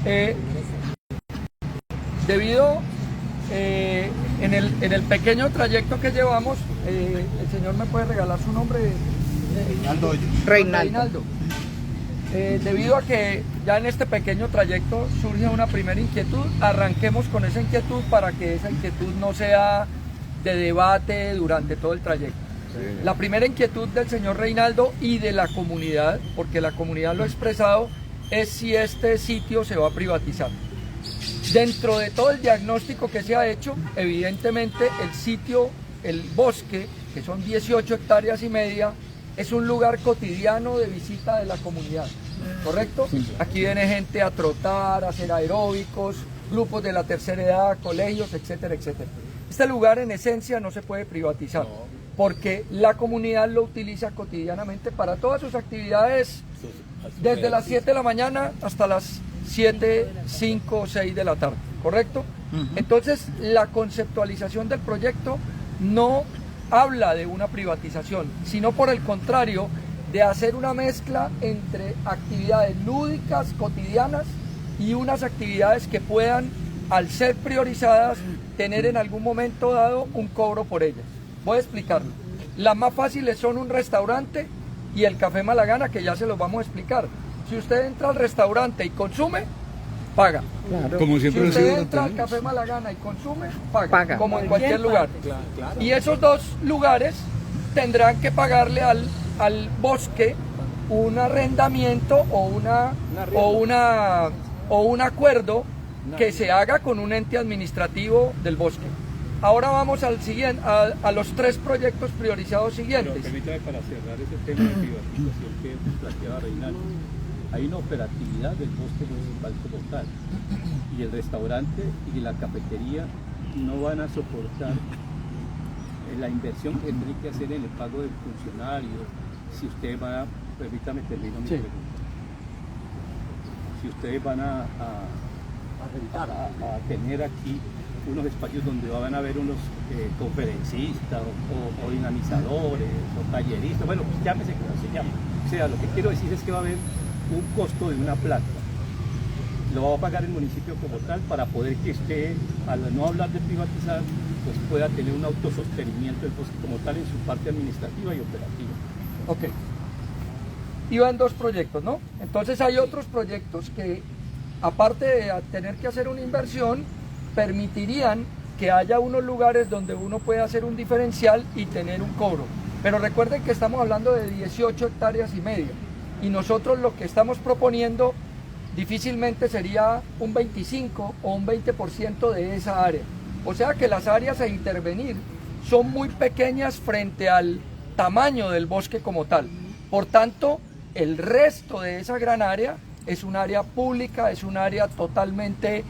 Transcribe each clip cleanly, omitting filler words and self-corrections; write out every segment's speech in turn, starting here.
Eh, debido en el pequeño trayecto que llevamos, el señor me puede regalar su nombre. Reinaldo. Debido a que ya en este pequeño trayecto surge una primera inquietud, arranquemos con esa inquietud para que esa inquietud no sea de debate durante todo el trayecto. Sí. La primera inquietud del señor Reinaldo y de la comunidad, porque la comunidad lo ha expresado, es si este sitio se va a privatizar. Dentro de todo el diagnóstico que se ha hecho, evidentemente el sitio, el bosque, que son 18 hectáreas y media, es un lugar cotidiano de visita de la comunidad, ¿correcto? Aquí viene gente a trotar, a hacer aeróbicos, grupos de la tercera edad, colegios, etcétera, etcétera. Este lugar en esencia no se puede privatizar, porque la comunidad lo utiliza cotidianamente para todas sus actividades, desde las 7 de la mañana hasta las 7, 5 o 6 de la tarde, ¿correcto? Entonces, la conceptualización del proyecto no habla de una privatización, sino por el contrario, de hacer una mezcla entre actividades lúdicas, cotidianas, y unas actividades que puedan, al ser priorizadas, tener en algún momento dado un cobro por ellas. Voy a explicarlo. Las más fáciles son un restaurante y el Café Malagana, que ya se los vamos a explicar. Si usted entra al restaurante y consume, paga. Claro. Como siempre, si usted entra al Café Malagana y consume, paga. Como en cualquier lugar. Claro. Y esos dos lugares tendrán que pagarle al bosque un arrendamiento o un acuerdo que se haga con un ente administrativo del bosque. Ahora vamos al siguiente, a los 3 proyectos priorizados siguientes. Pero permítame, para cerrar ese tema de privatización que planteaba Reinaldo. Hay una operatividad del bosque municipal como tal, y el restaurante y la cafetería no van a soportar la inversión que tendré que hacer en el pago del funcionario. Si ustedes van a, permítame termino mi pregunta, si ustedes van a tener aquí unos espacios donde van a haber unos conferencistas o dinamizadores o talleristas, bueno, pues llámese como se llama. O sea, lo que quiero decir es que va a haber un costo de una plata. Lo va a pagar el municipio como tal para poder que usted, al no hablar de privatizar, pues pueda tener un autosostenimiento del bosque como tal en su parte administrativa y operativa. Ok. Iban 2 proyectos, ¿no? Entonces hay otros proyectos que, aparte de tener que hacer una inversión, permitirían que haya unos lugares donde uno puede hacer un diferencial y tener un cobro. Pero recuerden que estamos hablando de 18 hectáreas y media. Y nosotros lo que estamos proponiendo difícilmente sería un 25 o un 20% de esa área. O sea que las áreas a intervenir son muy pequeñas frente al tamaño del bosque como tal. Por tanto, el resto de esa gran área es un área pública, es un área totalmente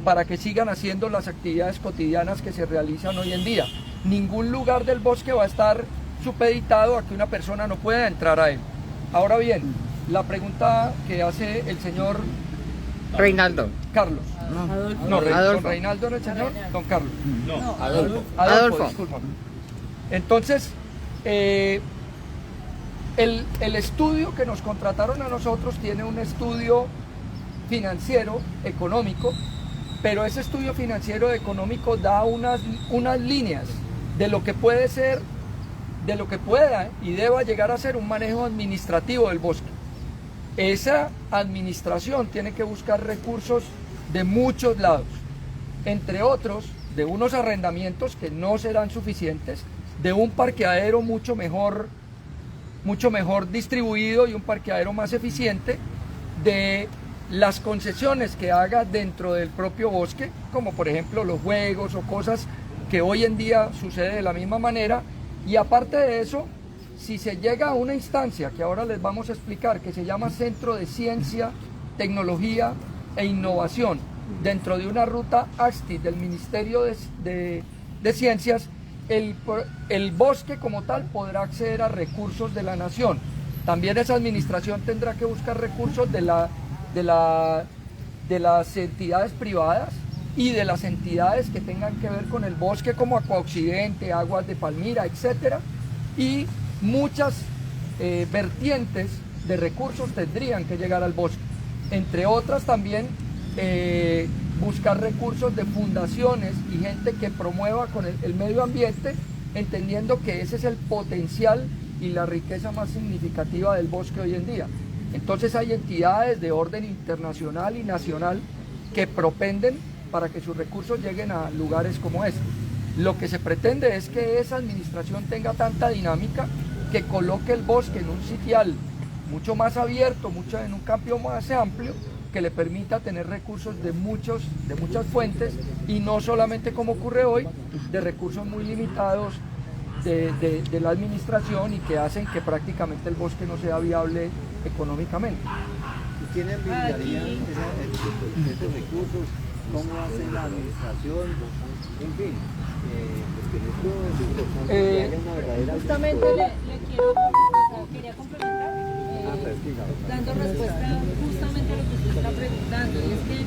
para que sigan haciendo las actividades cotidianas que se realizan hoy en día. Ningún lugar del bosque va a estar supeditado a que una persona no pueda entrar a él. Ahora bien, la pregunta que hace el señor Reinaldo. Carlos. No, Adolfo. Don Reinaldo era el señor, don Carlos. No, Adolfo. Discúlpame. Entonces, el estudio que nos contrataron a nosotros tiene un estudio financiero, económico, pero ese estudio financiero económico da unas líneas de lo que puede ser, de lo que pueda y deba llegar a ser un manejo administrativo del bosque. Esa administración tiene que buscar recursos de muchos lados, entre otros de unos arrendamientos que no serán suficientes, de un parqueadero mucho mejor distribuido y un parqueadero más eficiente, de las concesiones que haga dentro del propio bosque, como por ejemplo los juegos o cosas que hoy en día sucede de la misma manera. Y aparte de eso, si se llega a una instancia que ahora les vamos a explicar, que se llama Centro de Ciencia, Tecnología e Innovación, dentro de una ruta AXTI del Ministerio de Ciencias, el bosque como tal podrá acceder a recursos de la nación. También esa administración tendrá que buscar recursos de las entidades privadas y de las entidades que tengan que ver con el bosque, como Acuaoccidente, Aguas de Palmira, etcétera, y muchas vertientes de recursos tendrían que llegar al bosque. Entre otras también buscar recursos de fundaciones y gente que promueva con el medio ambiente, entendiendo que ese es el potencial y la riqueza más significativa del bosque hoy en día. Entonces hay entidades de orden internacional y nacional que propenden para que sus recursos lleguen a lugares como este. Lo que se pretende es que esa administración tenga tanta dinámica que coloque el bosque en un sitial mucho más abierto, en un campo más amplio, que le permita tener recursos de muchas fuentes y no solamente, como ocurre hoy, de recursos muy limitados de la administración y que hacen que prácticamente el bosque no sea viable económicamente. ¿Y quiénes brindarían esos recursos? ¿Cómo hace la administración? En fin, porque esto es importante que haya una verdadera... Justamente quería complementar, dando respuesta justamente a lo que usted está preguntando, y es que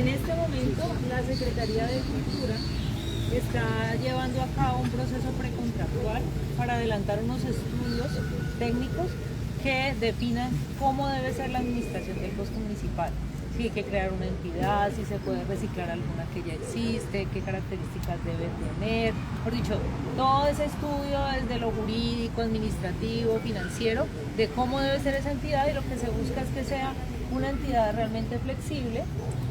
en este momento la Secretaría de Cultura está llevando a cabo un proceso precontractual para adelantar unos estudios técnicos que definan cómo debe ser la administración del bosque municipal. Si hay que crear una entidad, si se puede reciclar alguna que ya existe, qué características debe tener. Por dicho, todo ese estudio desde lo jurídico, administrativo, financiero, de cómo debe ser esa entidad, y lo que se busca es que sea una entidad realmente flexible,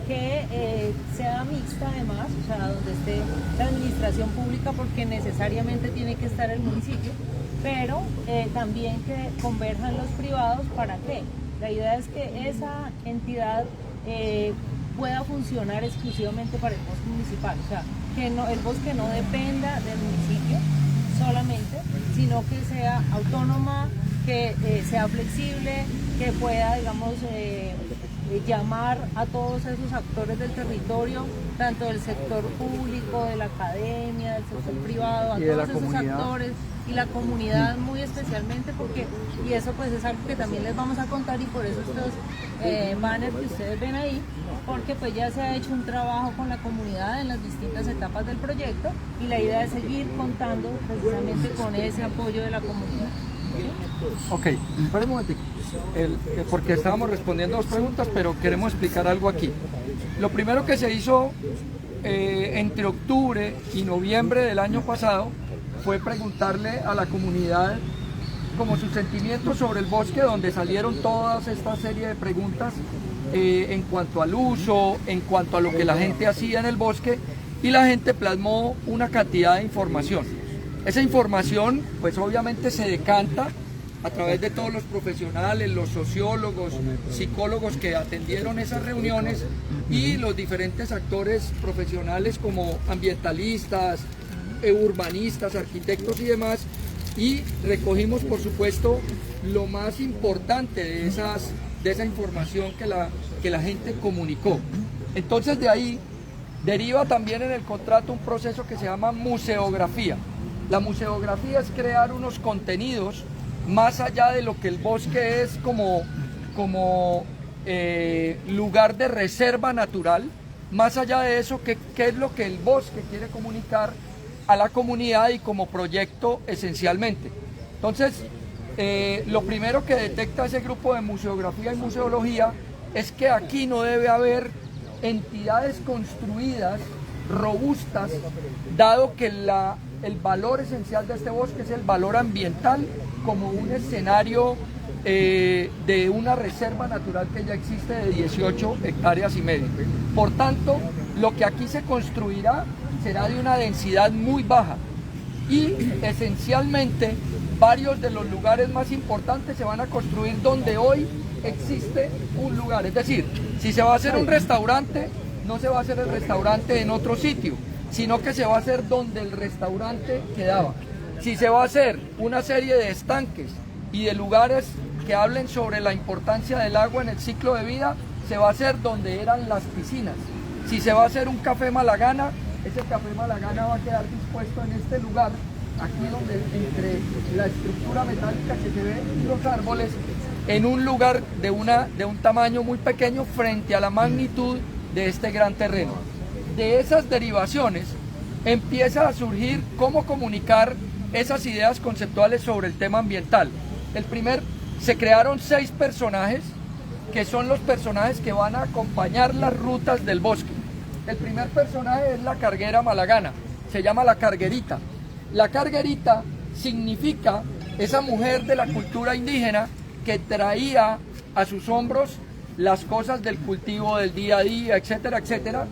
que sea mixta además, o sea, donde esté la administración pública, porque necesariamente tiene que estar el municipio, pero también que converjan los privados. ¿Para qué? La idea es que esa entidad pueda funcionar exclusivamente para el bosque municipal, o sea, que el bosque no dependa del municipio solamente, sino que sea autónoma, que sea flexible, que pueda, digamos, llamar a todos esos actores del territorio, tanto del sector público, de la academia, del sector privado, a todos esos actores y la comunidad muy especialmente, porque, y eso pues es algo que también les vamos a contar, y por eso estos banners que ustedes ven ahí, porque pues ya se ha hecho un trabajo con la comunidad en las distintas etapas del proyecto, y la idea es seguir contando precisamente con ese apoyo de la comunidad. Ok, espera un momentico, porque estábamos respondiendo dos preguntas, pero queremos explicar algo aquí. Lo primero que se hizo entre octubre y noviembre del año pasado fue preguntarle a la comunidad como sus sentimientos sobre el bosque, donde salieron todas esta serie de preguntas en cuanto al uso, en cuanto a lo que la gente hacía en el bosque, y la gente plasmó una cantidad de información. Esa información pues obviamente se decanta a través de todos los profesionales, los sociólogos, psicólogos que atendieron esas reuniones, y los diferentes actores profesionales como ambientalistas, urbanistas, arquitectos y demás, y recogimos por supuesto lo más importante de esa información que la gente comunicó. Entonces de ahí deriva también en el contrato un proceso que se llama museografía. La museografía es crear unos contenidos más allá de lo que el bosque es como lugar de reserva natural. Más allá de eso, ¿qué es lo que el bosque quiere comunicar a la comunidad y como proyecto esencialmente? Entonces, lo primero que detecta ese grupo de museografía y museología es que aquí no debe haber entidades construidas, robustas, dado que el valor esencial de este bosque es el valor ambiental como un escenario de una reserva natural que ya existe de 18 hectáreas y medio. Por tanto, lo que aquí se construirá será de una densidad muy baja, y esencialmente varios de los lugares más importantes se van a construir donde hoy existe un lugar. Es decir, si se va a hacer un restaurante, no se va a hacer el restaurante en otro sitio, sino que se va a hacer donde el restaurante quedaba. Si se va a hacer una serie de estanques y de lugares que hablen sobre la importancia del agua en el ciclo de vida, se va a hacer donde eran las piscinas. Si se va a hacer un café Malagana, ese café Malagana va a quedar dispuesto en este lugar, aquí donde entre la estructura metálica que se ve y los árboles, en un lugar de un tamaño muy pequeño frente a la magnitud de este gran terreno. De esas derivaciones empieza a surgir cómo comunicar esas ideas conceptuales sobre el tema ambiental. Se crearon 6 personajes que son los personajes que van a acompañar las rutas del bosque. El primer personaje es la carguera malagana, se llama la carguerita. La carguerita significa esa mujer de la cultura indígena que traía a sus hombros las cosas del cultivo del día a día, etcétera, etcétera.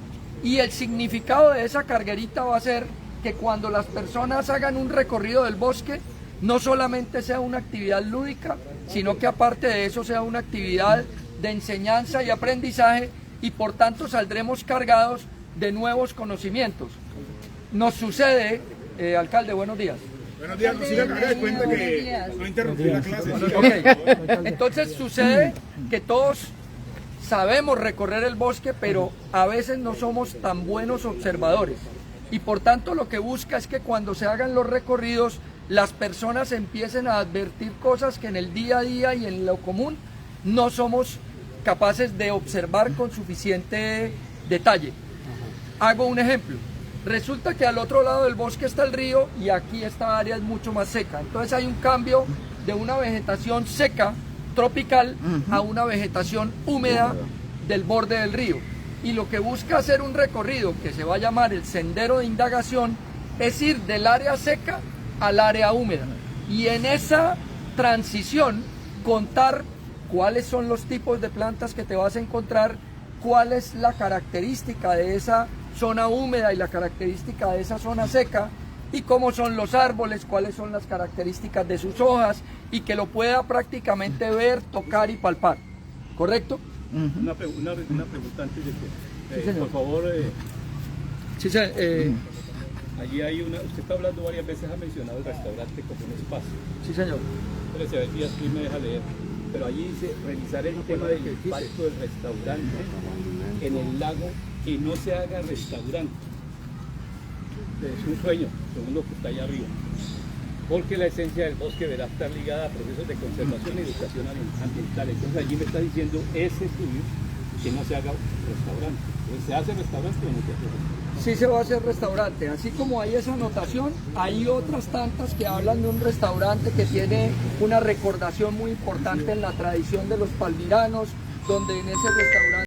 Y el significado de esa carguerita va a ser que cuando las personas hagan un recorrido del bosque, no solamente sea una actividad lúdica, sino que aparte de eso sea una actividad de enseñanza y aprendizaje, y por tanto saldremos cargados de nuevos conocimientos. Nos sucede, alcalde, buenos días. Buenos días, no siga acá, cuenta que no interrumpí la clase. Ok, entonces sucede que todos sabemos recorrer el bosque, pero a veces no somos tan buenos observadores. Y por tanto lo que busca es que cuando se hagan los recorridos, las personas empiecen a advertir cosas que en el día a día y en lo común no somos capaces de observar con suficiente detalle. Hago un ejemplo. Resulta que al otro lado del bosque está el río y aquí esta área es mucho más seca. Entonces hay un cambio de una vegetación seca, tropical, a una vegetación húmeda del borde del río. Y lo que busca hacer un recorrido que se va a llamar el sendero de indagación es ir del área seca al área húmeda. Y en esa transición contar cuáles son los tipos de plantas que te vas a encontrar, cuál es la característica de esa zona húmeda y la característica de esa zona seca, y cómo son los árboles, cuáles son las características de sus hojas, y que lo pueda prácticamente ver, tocar y palpar. ¿Correcto? Una pregunta antes de que, Sí, señor. por favor, Sí, allí hay una, usted está hablando varias veces, ha mencionado el restaurante como un espacio. sí, señor. Pero si a ver si aquí me deja leer. Pero allí dice revisar el tema del impacto del restaurante en el lago, que no se haga restaurante. Es un sueño, según lo que está allá arriba. Porque la esencia del bosque deberá estar ligada a procesos de conservación y educación ambiental. Entonces allí me está diciendo ese estudio que no se haga restaurante. Entonces, ¿se hace restaurante o no se hace restaurante? Sí se va a hacer restaurante, así como hay esa anotación, hay otras tantas que hablan de un restaurante que tiene una recordación muy importante en la tradición de los palmiranos, donde en ese restaurante